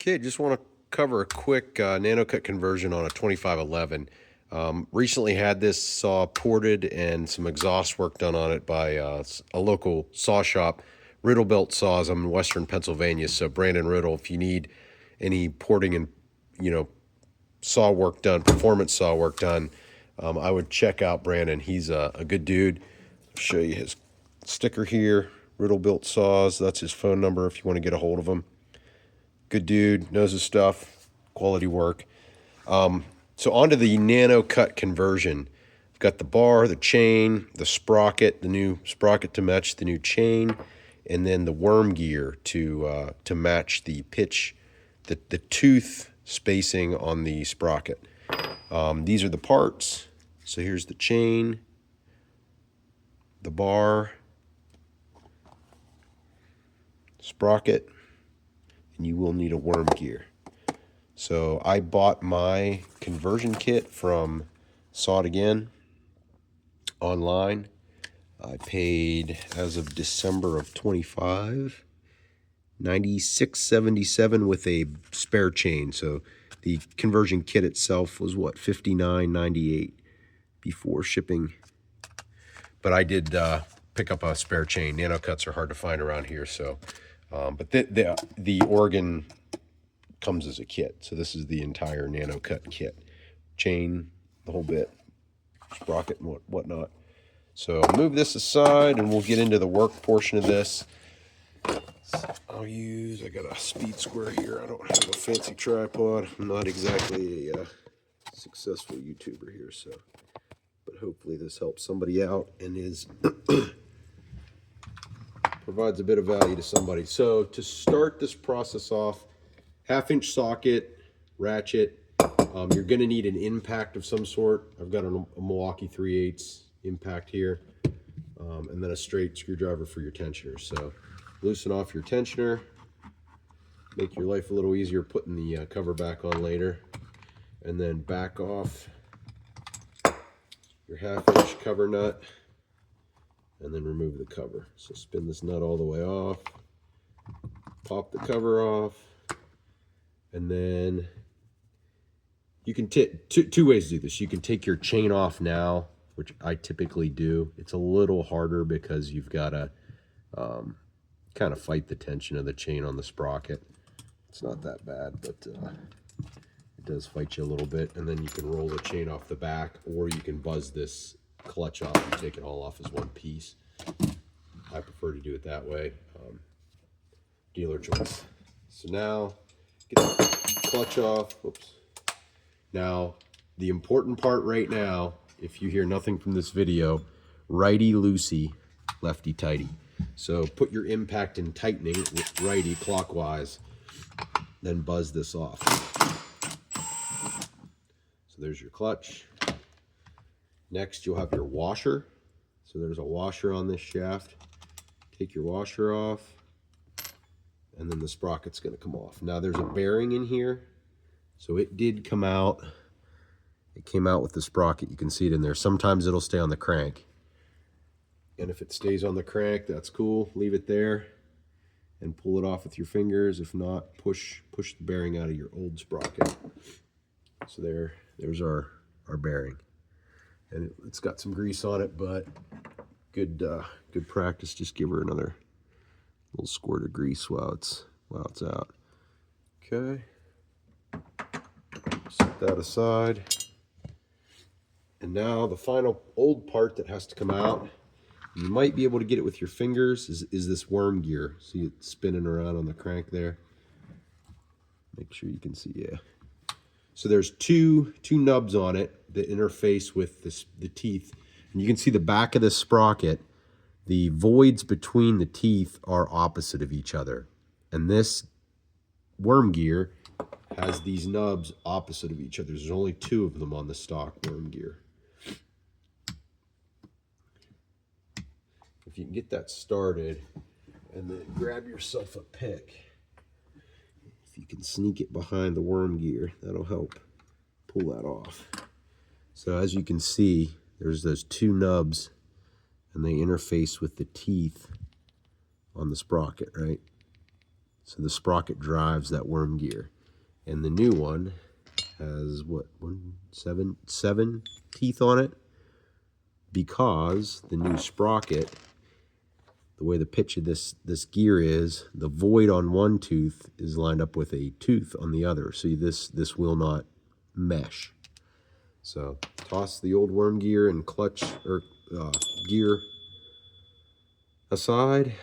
Okay, just want to cover a quick Nano Cut conversion on a 2511. Recently had this saw ported and some exhaust work done on it by a local saw shop, Riddle Belt Saws. I'm in Western Pennsylvania, so Brandon Riddle, if you need any porting and saw work done, performance saw work done, I would check out Brandon. He's a good dude. I'll show you his sticker here, Riddle Belt Saws. That's his phone number if you want to get a hold of him. Good dude, knows his stuff, quality work. So onto the Nano Cut conversion. I've got the bar, the chain, the sprocket, the new sprocket to match the new chain, and then the worm gear to match the pitch, the tooth spacing on the sprocket. These are the parts. So here's the chain, the bar, sprocket, and you will need a worm gear. So I bought my conversion kit from Saw It Again online. I paid, as of December of 25, $96.77 with a spare chain. So the conversion kit itself was what, $59.98 before shipping. But I did pick up a spare chain. Nano Cuts are hard to find around here, so but the Oregon comes as a kit. So this is the entire Nano Cut kit. Chain, the whole bit, sprocket and whatnot. So I'll move this aside and we'll get into the work portion of this. I got a speed square here. I don't have a fancy tripod. I'm not exactly a successful YouTuber here, so, but hopefully this helps somebody out and is provides a bit of value to somebody. So to start this process off, 1/2-inch socket, ratchet. You're going to need an impact of some sort. I've got a Milwaukee 3/8 impact here, and then a straight screwdriver for your tensioner. So loosen off your tensioner, make your life a little easier putting the cover back on later, and then back off your 1/2-inch cover nut, and then remove the cover. So spin this nut all the way off, pop the cover off, and then you can take two ways to do this. You can take your chain off now, which I typically do. It's a little harder because you've got to kind of fight the tension of the chain on the sprocket. It's not that bad, but it does fight you a little bit. And then you can roll the chain off the back, or you can buzz this clutch off and take it all off as one piece. I prefer to do it that way. Dealer choice. So now, get the clutch off. Whoops. Now, the important part right now, if you hear nothing from this video, righty-loosey, lefty-tighty. So put your impact in tightening with righty clockwise, then buzz this off. So there's your clutch. Next, you'll have your washer. So there's a washer on this shaft. Take your washer off, and then the sprocket's going to come off. Now there's a bearing in here, so it did come out. It came out with the sprocket. You can see it in there. Sometimes it'll stay on the crank, and if it stays on the crank, that's cool. Leave it there and pull it off with your fingers. If not, push the bearing out of your old sprocket. So there's our bearing, and it's got some grease on it, but good practice. Just give her another little squirt of grease while it's out. Okay, set that aside. And now the final old part that has to come out, you might be able to get it with your fingers, is this worm gear. See it spinning around on the crank there? Make sure you can see, yeah. So there's two nubs on it that interface with the teeth. And you can see the back of the sprocket, the voids between the teeth are opposite of each other. And this worm gear has these nubs opposite of each other. There's only 2 of them on the stock worm gear. If you can get that started, and then grab yourself a pick. If you can sneak it behind the worm gear, that'll help pull that off. So as you can see, there's those 2 nubs, and they interface with the teeth on the sprocket, right? So the sprocket drives that worm gear. And the new one has what, seven teeth on it, because the new sprocket, the way the pitch of this gear is, the void on one tooth is lined up with a tooth on the other, so this will not mesh. So toss the old worm gear and clutch or gear aside.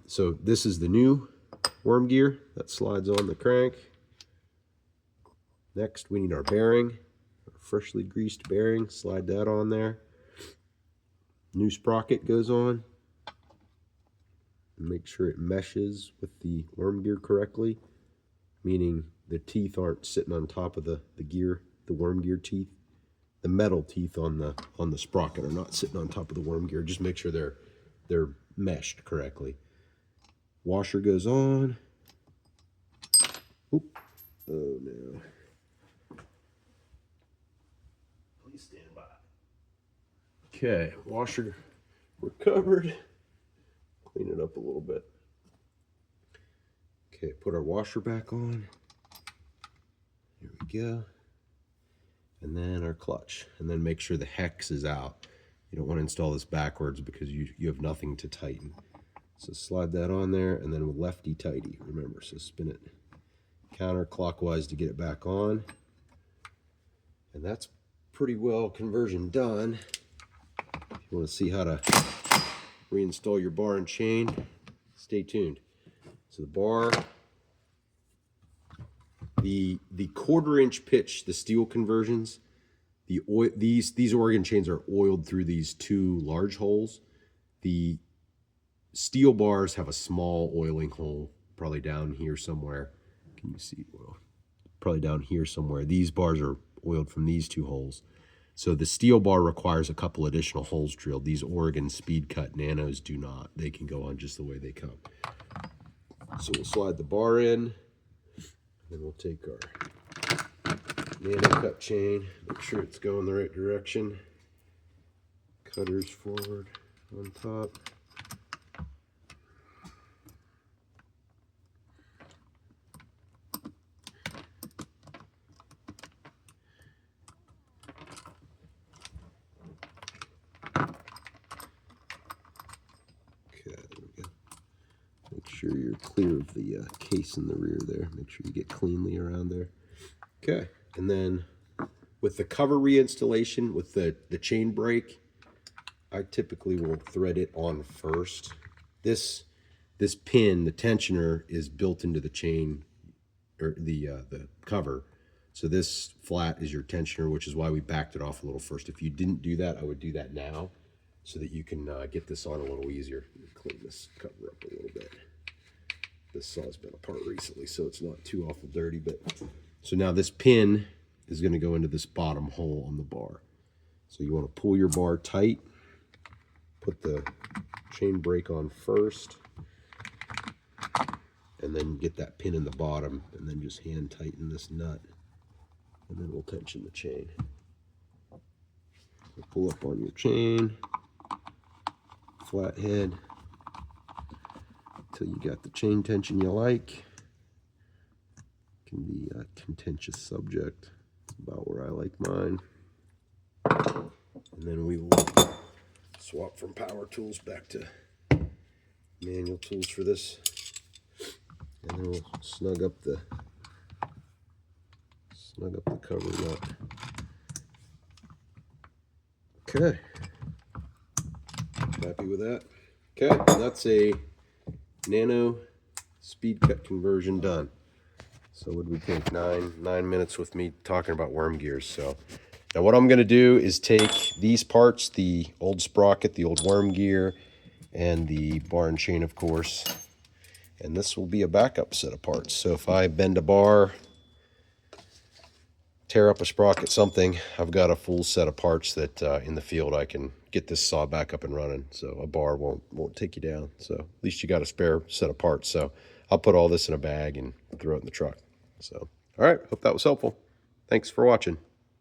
So this is the new worm gear that slides on the crank. Next, we need our bearing, our freshly greased bearing. Slide that on there. New sprocket goes on. Make sure it meshes with the worm gear correctly, meaning the teeth aren't sitting on top of the gear, the worm gear teeth. The metal teeth on the sprocket are not sitting on top of the worm gear. Just make sure they're meshed correctly. Washer goes on. Oop. Oh no. Please stand by. Okay, washer recovered. Clean it up a little bit. Okay, put our washer back on. Here we go. And then our clutch. And then make sure the hex is out. You don't want to install this backwards because you have nothing to tighten. So slide that on there, and then with lefty tighty, remember, so spin it counterclockwise to get it back on. And that's pretty well conversion done. If you want to see how to reinstall your bar and chain, stay tuned. So the bar, the 1/4 inch pitch, the steel conversions, these Oregon chains are oiled through these two large holes. The steel bars have a small oiling hole, probably down here somewhere. Can you see? Well, probably down here somewhere. These bars are oiled from these two holes. So the steel bar requires a couple additional holes drilled. These Oregon Speed Cut Nanos do not. They can go on just the way they come. So we'll slide the bar in, then we'll take our Nano Cut chain, make sure it's going the right direction. Cutters forward on top. Make sure you're clear of the case in the rear there. Make sure you get cleanly around there. Okay, and then with the cover reinstallation, with the chain brake, I typically will thread it on first. This pin, the tensioner, is built into the chain, or the cover. So this flat is your tensioner, which is why we backed it off a little first. If you didn't do that, I would do that now, so that you can get this on a little easier. Clean this cover up a little bit. This saw's been apart recently, so it's not too awful dirty. But so now this pin is going to go into this bottom hole on the bar. So you want to pull your bar tight, put the chain brake on first, and then get that pin in the bottom, and then just hand tighten this nut, and then we'll tension the chain. So pull up on your chain, flat head, until you got the chain tension you like. Can be a contentious subject. It's about where I like mine. And then we will swap from power tools back to manual tools for this. And then we'll snug up the cover nut. Okay. Happy with that? Okay, that's a Nano Speed Cut conversion done. So would we take 9 minutes with me talking about worm gears. So now what I'm going to do is take these parts, the old sprocket, the old worm gear, and the bar and chain, of course, and this will be a backup set of parts. So if I bend a bar, tear up a sprocket, something, I've got a full set of parts that in the field I can get this saw back up and running. So a bar won't take you down. So at least you got a spare set of parts. So I'll put all this in a bag and throw it in the truck. So, all right, hope that was helpful. Thanks for watching.